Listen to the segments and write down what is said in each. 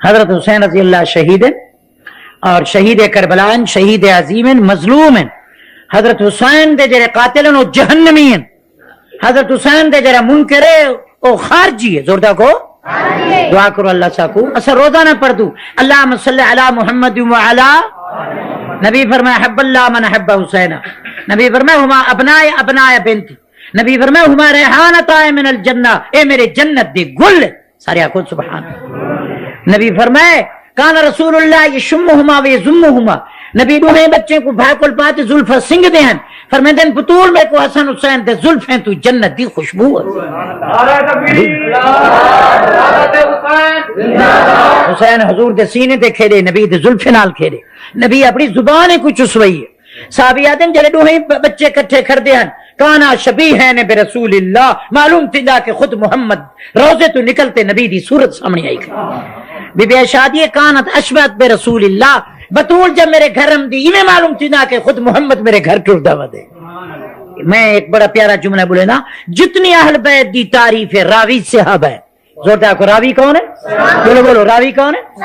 حضرت حسین رضی اللہ شہید اور شہید کربلا شہید عظیم مظلوم حضرت حسین دے جڑے قاتل ہیں وہ جہنمی ہیں حضرت حسین دے جڑا منکر ہے وہ خارجی ہے زوردہ کو دعا کرو اللہ ساکو اصلا روزانہ پڑھ دوں اللہم صلی علی محمد وعلا نبی فرمایا حب اللہ من حب حسین نبی فرمایا ہما ابناء بنتی نبی فرمایا ہما ریحانتا من الجنہ اے میرے جنت دے گل سارے آکھو سبحان نبی فرمایا کان رسول اللہ یشمہما ویزمہما نبی دوہیں بچے کو بھاکل پاتے زلفہ سنگ دے ہیں فرمائے دن پتول میں کو حسن حسین دے زلف ہیں تو جنت دی خوشبو حسین حضور دے سینے دے کھیرے نبی دے زلف نال کھیرے نبی اپنی زبان کو چسوئی ہے صحابی آدم جلے دوہیں بچے کٹھے کر دے ہیں کانا شبیہین برسول اللہ معلوم تھی کہ خود محمد روزے تو نکلتے نبی دی صورت سامنے آئی بی بی شادی کانت اشبت برسول اللہ بطول جب میرے گھر ہم دی میں معلوم تھی نا کہ خود محمد میرے گھر ٹر دعوت ہے میں ایک بڑا پیارا جملہ بولے نا جتنی اہل بیت دی تعریف ہے راوی صحابہ ہے زوردہ کو راوی کون ہے بولو راوی کون ہے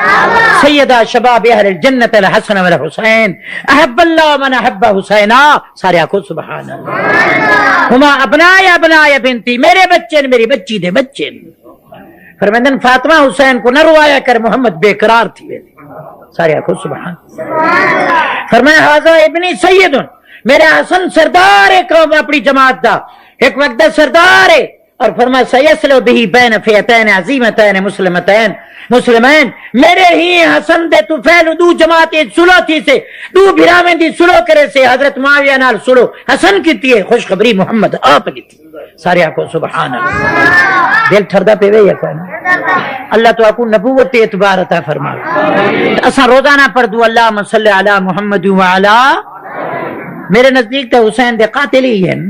سیدہ شباب اہل الجنت الحسن والحسین احب اللہ من احب حسینا سارے آکھو سبحان اللہ ہما ابناء بنتی میرے بچے نے میری بچی دے بچے فرمندن فاطمہ حسین کو نہ روایا کر محمد بے قرار تھی سارے آکھو سبحان فرمایا حاضر ابنی سید میرے حسن سردار ہے قوم اپنی جماعت دا ایک وقت سردار ہے اور فرمایا سیسلو بہی بین فیتین عظیمتین مسلمین میرے ہی حسن دے تو فیل دو جماعت سلو تھی سے دو بھرامیں دی سلو کرے سے حضرت معاویہ نال سلو حسن کیتی ہے خوشخبری محمد آپ کیتی سارے آکھو سبحان اللہ دل ٹھردا پہ وے یا کہنا اللہ تو آپ کو نبوت اعتبار عطا فرمائے اساں روزانہ پڑھ دو اللہم صلی علی محمد وعلا میرے نزدیک تو حسین دے قاتل ہی ہیں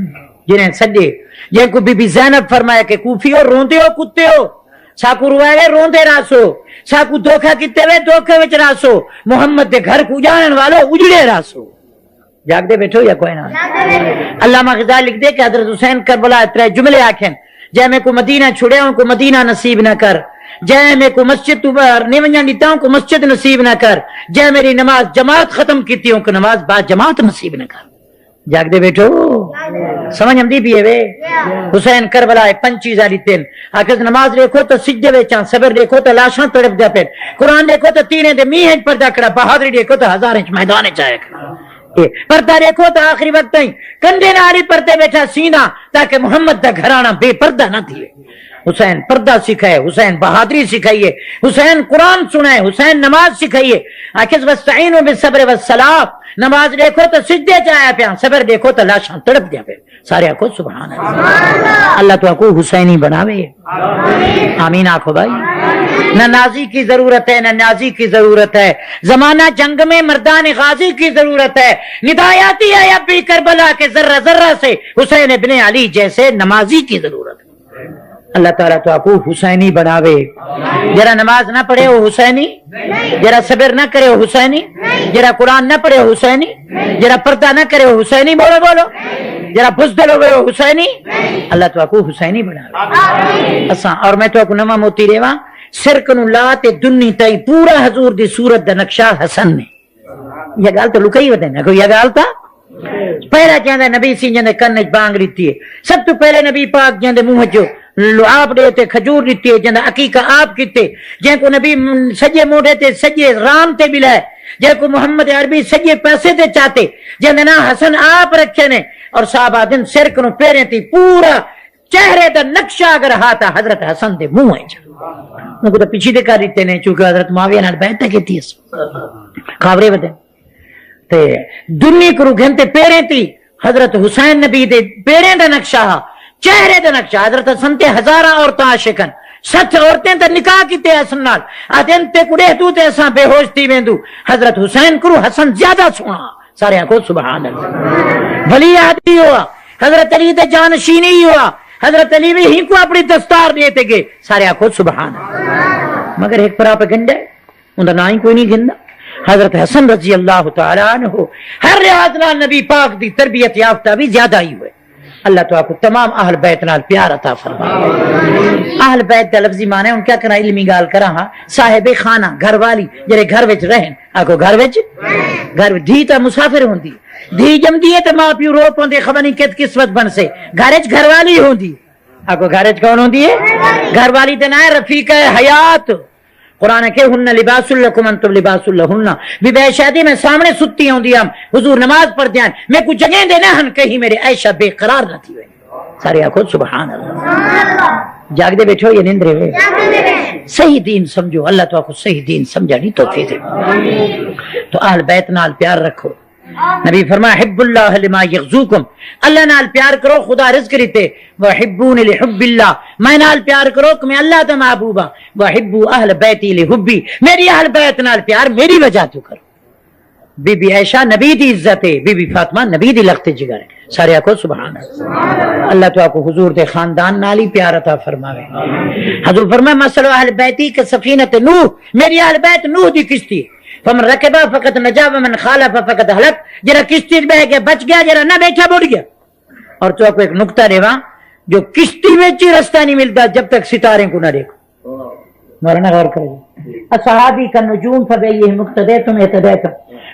جنہیں سجے یہ کو بی بی زینب فرمایا کہ کوفی ہو روندے ہو کتے ہو ساکو روائے روندے راسو ساکو دھوکہ کتے ہوئے دھوکے وچ راسو محمد دے گھر کو جانن والو اجڑے راسو جاگ دے بیٹھو یا کوئی نہ علامہ غزالی لکھ دے کہ حضرت حسین کربلا اترے جملے آکھیں جے میں کو مدینہ چھڑے ان کو مدینہ نصیب نہ کر جے میں کو مسجد تو نیونیاں نیتا ہوں کو مسجد نصیب نہ کر جے میری نماز جماعت ختم کیتی ہوں کو نماز با جماعت نصیب نہ کر جاگ دے بیٹھو سمجھ ہم دی بھی ہے وے حسین کربلا پنج چیزاں لیتے آکھر نماز دیکھو تو سجدے وچاں صبر دیکھو تو لاشاں تڑپ دیا پھر قرآن دیکھو تو تینے دے میہ انچ پردہ کڑا بہادری دیکھو تو 1000 انچ میدان چاہے پردہ دیکھو تو آخری وقت تھی کندھے ناری پردے بیٹھا سینہ تاکہ محمد دا گھرانہ بے پردہ نہ تھی حسین پردہ سکھائے حسین بہادری سکھائیے حسین قرآن سنائے حسین نماز سکھائیے آخر وستعینوا بالصبر والصلاۃ نماز دیکھو تو سجدے چاہے پیا صبر دیکھو تو لاشاں تڑپ دیا پہ سارے آکھو سبحان اللہ اللہ تو آکھو حسینی بناوے آمین آکھو بھائی نہ نازی کی ضرورت ہے نہ نازی کی ضرورت ہے زمانہ جنگ میں مردان غازی کی ضرورت ہے ندایاتی ہے اب بھی کربلا کے ذرہ ذرہ سے حسین ابن علی جیسے نمازی کی ضرورت ہے اللہ تعالیٰ تو آپ کو حسینی بناوے جرا نماز نہ پڑھے ہو حسینی جرا صبر نہ کرے ہو حسینی جرا قرآن نہ پڑھے ہو حسینی جرا پردہ نہ کرے ہو حسینی بولو بولو جرا بزدل ہوئے ہو حسینی اللہ تو آپ کو حسینی بناوے اساں اور میں تو آپ کو نمہ موتی رہا سرکن اللہ تے دنی تائی پورا حضور دی صورت دا نقشہ حسن نے یہ گال تو لکائی ہوتے ہیں کوئی یہ گال تھا پہلا جاندے نبی سی جاندے کنج بانگ لیتی ہے سب تو پہلے نبی پاک جاندے منہ جو لعاب دیتے کھجور دیتی ہے جاندے عقیقہ آپ کیتے جن کو نبی سجے موڑے تے سجے رام تے بلائے جن کو محمد عربی سجے پیسے تے چاہتے جاندے نا حسن آپ رکھے نے اور صحابہ دن سر کنو پیرے تھی پورا چہرے دا نقشہ اگر ہاتا حضرت حسن دے منہ ہے ان کو تو پیچھے دے کر دیتے نے چونکہ حضرت معاویہ نال بیعت کیتی ہے خبریں بتائیں تے دنیا کو گھنتے پیرے تھی حضرت حسین نبی دے پیرے دا نقشہ چہرے دا نقشہ حضرت حسن تے 1000 عورتاں عاشقن 60 عورتیں تے نکاح کیتے حسن نال آدن تے کڑے تو تے اساں بے ہوش تھی ویندو حضرت حسین کرو حسن زیادہ سونا سارے آنکھو سبحان اللہ ولی عہدی ہوا حضرت علی تے جانشینی ہوا حضرت علی بھی ہی کو اپنی دستار دیتے گے سارے آنکھو سبحان اللہ مگر ایک پر آپ گنڈا ہے ان دا نا ہی کوئی نہیں گنڈا حضرت حسن رضی اللہ تعالیٰ عنہ ہر لحاظ نال نبی پاک دی تربیت یافتہ بھی زیادہ ہی ہوئے اللہ تو آپ کو تمام اہل بیت نال پیار عطا فرمائے. اہل بیت دا لفظی معنی ہے ان کیا کرنا علمی گال کرا ہاں صاحب خانہ گھر والی جڑے گھر وچ رہن آکو گھر وچ گھر دھی تا مسافر ہوندی دھی جمدی ہے تے ماں پیو رو پوندے خبر نہیں کت قسمت بن سے گھر وچ گھر والی ہوندی آکو گھر وچ کون ہوندی ہے گھر والی تے نہ رفیقہ حیات. قرآن کہ ہن لباس لکم انتم لباس لہن بھی بے شادی میں سامنے ستی ہوں ہم حضور نماز پڑھ دیاں میں کچھ جگہ دینا ہن کہیں میرے عائشہ بے قرار نہ تھی ہوئی. سارے آخو سبحان اللہ. جاگ دے بیٹھو یا نندرے ہوئے صحیح دین سمجھو اللہ تو آخو صحیح دین سمجھا نہیں توفیق دے. تو اہل بیت نال پیار رکھو. نبی فرمایا حب اللہ لما یغزوکم اللہ نال پیار کرو خدا رزق دیتے وحبون لحب اللہ میں نال پیار کرو کہ میں اللہ تا محبوبہ وحبو اہل بیتی لحبی میری اہل بیت نال پیار میری وجہ تو کرو. بی بی عائشہ نبی دی عزت ہے بی بی فاطمہ نبی دی لخت جگر ہے. سارے آکو سبحان اللہ. اللہ تو آپ کو حضور دے خاندان نالی پیار عطا فرماوے. حضور فرمایا مثل اہل بیتی کہ سفینت نوح میری اہل بیت نوح دی کشتی فمن رکبا فقط نجا ومن خالف فقط ہلک جرا کشتی بہ کے بچ گیا جرا نہ بیٹھا بڑھ گیا. اور تو آپ کو ایک نقطہ ریوا جو کشتی میں چی رستہ نہیں ملتا جب تک ستارے کو نہ دیکھو. مولانا غور کرے اصحابی کا نجوم فبیہم مقتدیتم اہتدیتم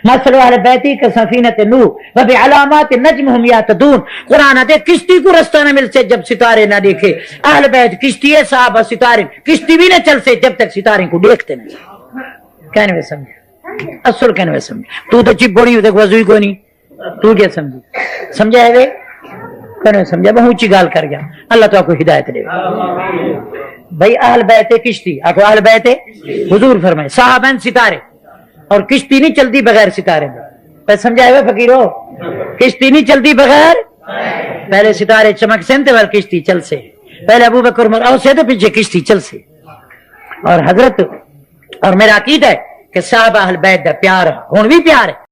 مثل اہل بیتی کا سفینت نوح وبعلامات نجمہم یہتدون. قرآن آتے کشتی کو رستہ نہ مل سے جب ستارے نہ دیکھے. اہل بیت کشتی ہے صحابہ ستارے کشتی بھی نہ چل سے جب تک ستارے کو دیکھتے نہیں. کہنے میں سمجھے اصل کہنے میں سمجھے تو تو چپ بڑی ہوتے وضوئی کو نہیں تو کیا سمجھے سمجھا ہے کہنے میں سمجھا بہت اونچی گال کر گیا. اللہ تو آپ کو ہدایت دے. بھائی اہل بیت کشتی آپ کو اہل بیت حضور فرمائے صحابین ستارے اور کشتی نہیں چلتی بغیر ستارے میں سمجھا ہے فقیرو کشتی نہیں چلتی بغیر پہلے ستارے چمک سے انتظار کشتی چل سے پہلے ابو بکر عمر اور سے تو پیچھے کشتی چل سے. اور حضرت اور میرا عقیدہ ہے کہ صحابہ اہل بیت دا پیار ہون بھی پیار ہے